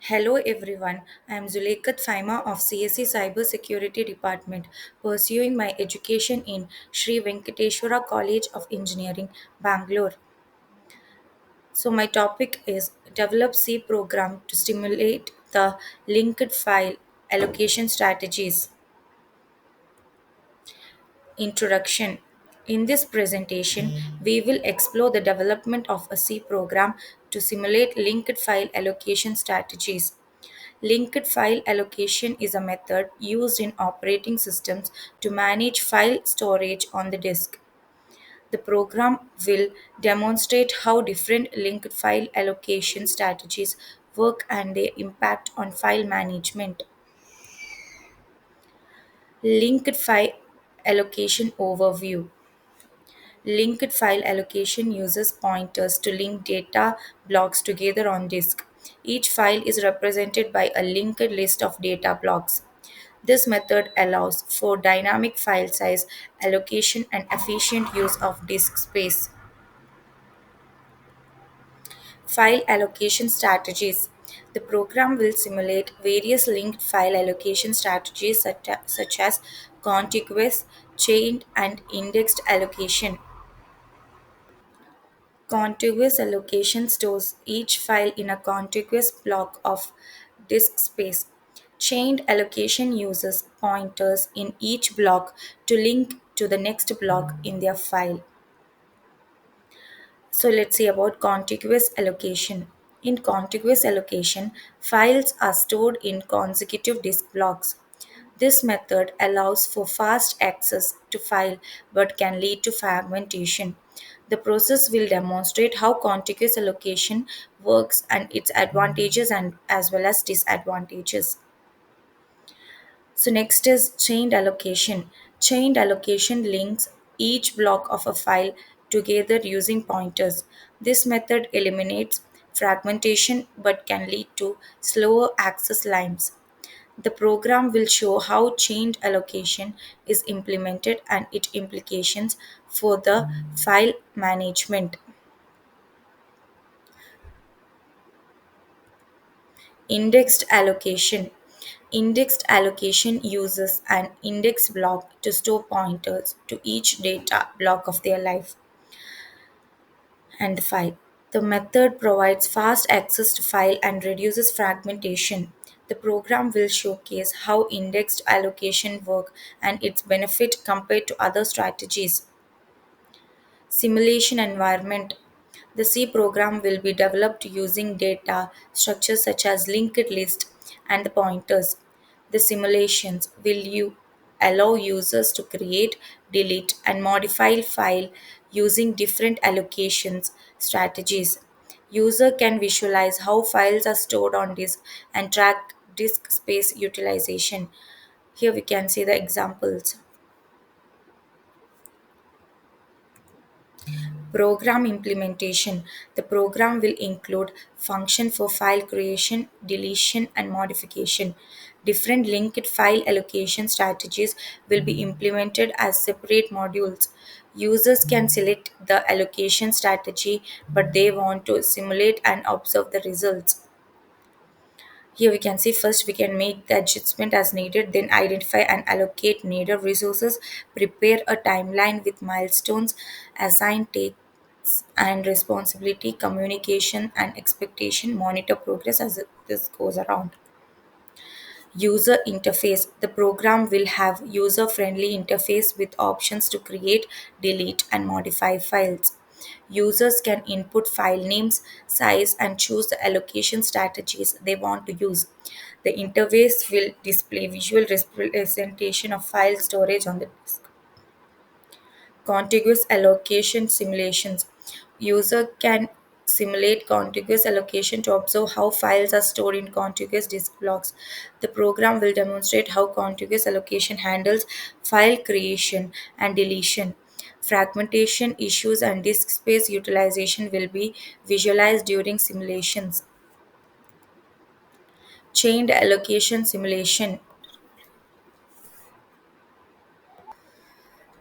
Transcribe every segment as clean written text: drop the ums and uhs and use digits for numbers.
Hello everyone, I am Zulaikat Faima of CSE Cybersecurity Department, pursuing my education in Sri Venkateshwara College of Engineering, Bangalore. So my topic is develop C program to stimulate the linked file allocation strategies. Introduction. In this presentation, we will explore the development of a C program to simulate linked file allocation strategies. Linked file allocation is a method used in operating systems to manage file storage on the disk. The program will demonstrate how different linked file allocation strategies work and their impact on file management. Linked file allocation overview. Linked file allocation uses pointers to link data blocks together on disk. Each file is represented by a linked list of data blocks. This method allows for dynamic file size allocation and efficient use of disk space. File allocation strategies. The program will simulate various linked file allocation strategies such as contiguous, chained, and indexed allocation. Contiguous allocation stores each file in a contiguous block of disk space. Chained allocation uses pointers in each block to link to the next block in their file. So let's see about contiguous allocation. In contiguous allocation, files are stored in consecutive disk blocks. This method allows for fast access to file but can lead to fragmentation. The process will demonstrate how contiguous allocation works and its advantages and as well as disadvantages. So next is chained allocation. Chained allocation links each block of a file together using pointers. This method eliminates fragmentation but can lead to slower access lines. The program will show how chained allocation is implemented and its implications for the file management. Indexed allocation. Indexed allocation uses an index block to store pointers to each data block of their life and the file. The method provides fast access to file and reduces fragmentation. The program will showcase how indexed allocation work and its benefit compared to other strategies. Simulation environment. The C program will be developed using data structures such as linked list and the pointers. The simulations will allow users to create, delete, and modify file using different allocations strategies. User can visualize how files are stored on disk and track disk space utilization. Here we can see the examples. Program implementation. The program will include function for file creation, deletion, and modification. Different linked file allocation strategies will be implemented as separate modules. Users can select the allocation strategy, but they want to simulate and observe the results. Here we can see first we can make the adjustment as needed, then identify and allocate needed resources, prepare a timeline with milestones, assign tasks and responsibility, communication and expectation, monitor progress as this goes around. User interface. The program will have user-friendly interface with options to create, delete, and modify files. Users can input file names, size, and choose the allocation strategies they want to use. The interface will display visual representation of file storage on the disk. Contiguous allocation simulations. User can simulate contiguous allocation to observe how files are stored in contiguous disk blocks. The program will demonstrate how contiguous allocation handles file creation and deletion. Fragmentation issues and disk space utilization will be visualized during simulations. Chained allocation simulation.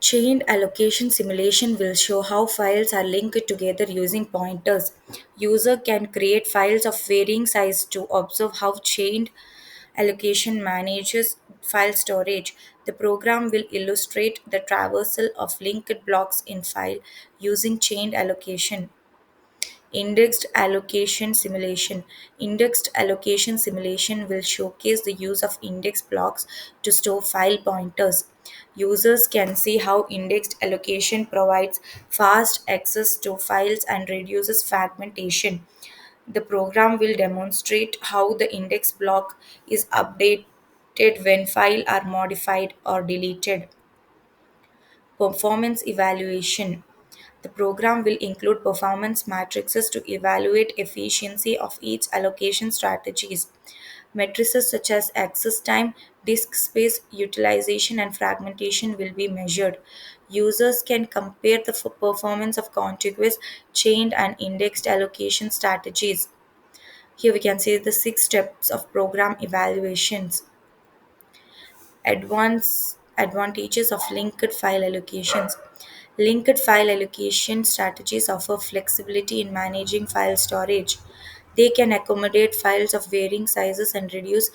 Chained allocation simulation will show how files are linked together using pointers. User can create files of varying size to observe how chained allocation manages file storage. The program will illustrate the traversal of linked blocks in file using chained allocation. Indexed allocation simulation. Indexed allocation simulation will showcase the use of index blocks to store file pointers. Users can see how indexed allocation provides fast access to files and reduces fragmentation. The program will demonstrate how the index block is updated when files are modified or deleted. Performance evaluation. The program will include performance matrices to evaluate efficiency of each allocation strategies. Matrices such as access time, disk space, utilization, and fragmentation will be measured. Users can compare the performance of contiguous, chained, and indexed allocation strategies. Here we can see the six steps of program evaluations. Advantages of linked file allocations. Linked file allocation strategies offer flexibility in managing file storage. They can accommodate files of varying sizes and reduce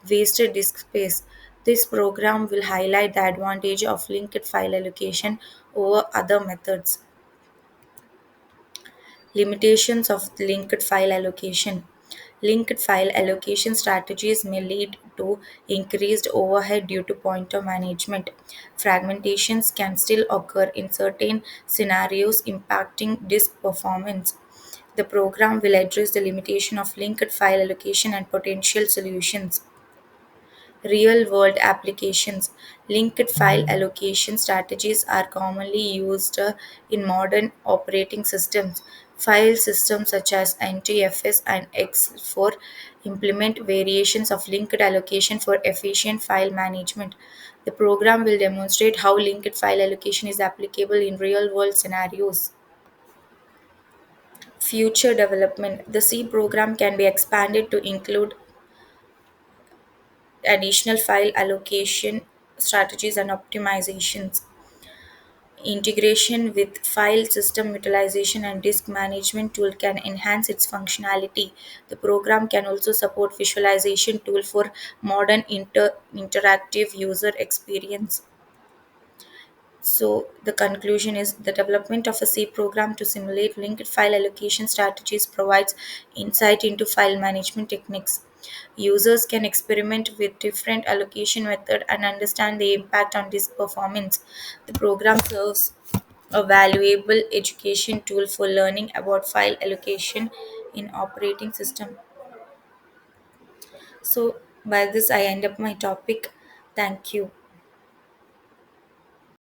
wasted disk space. This program will highlight the advantage of linked file allocation over other methods. Limitations of linked file allocation. Linked file allocation strategies may lead to increased overhead due to pointer management. Fragmentations can still occur in certain scenarios, impacting disk performance. The program will address the limitation of linked file allocation and potential solutions. Real world applications. Linked file allocation strategies are commonly used in modern operating systems. File systems such as NTFS and X4 implement variations of linked allocation for efficient file management. The program will demonstrate how linked file allocation is applicable in real world scenarios. Future development. The C program can be expanded to include additional file allocation strategies and optimizations. Integration with file system utilization and disk management tool can enhance its functionality. The program can also support visualization tool for modern interactive user experience. So the conclusion is the development of a C program to simulate linked file allocation strategies provides insight into file management techniques. Users can experiment with different allocation method and understand the impact on disk performance. The program serves a valuable education tool for learning about file allocation in operating system. So by this I end up my topic. Thank you.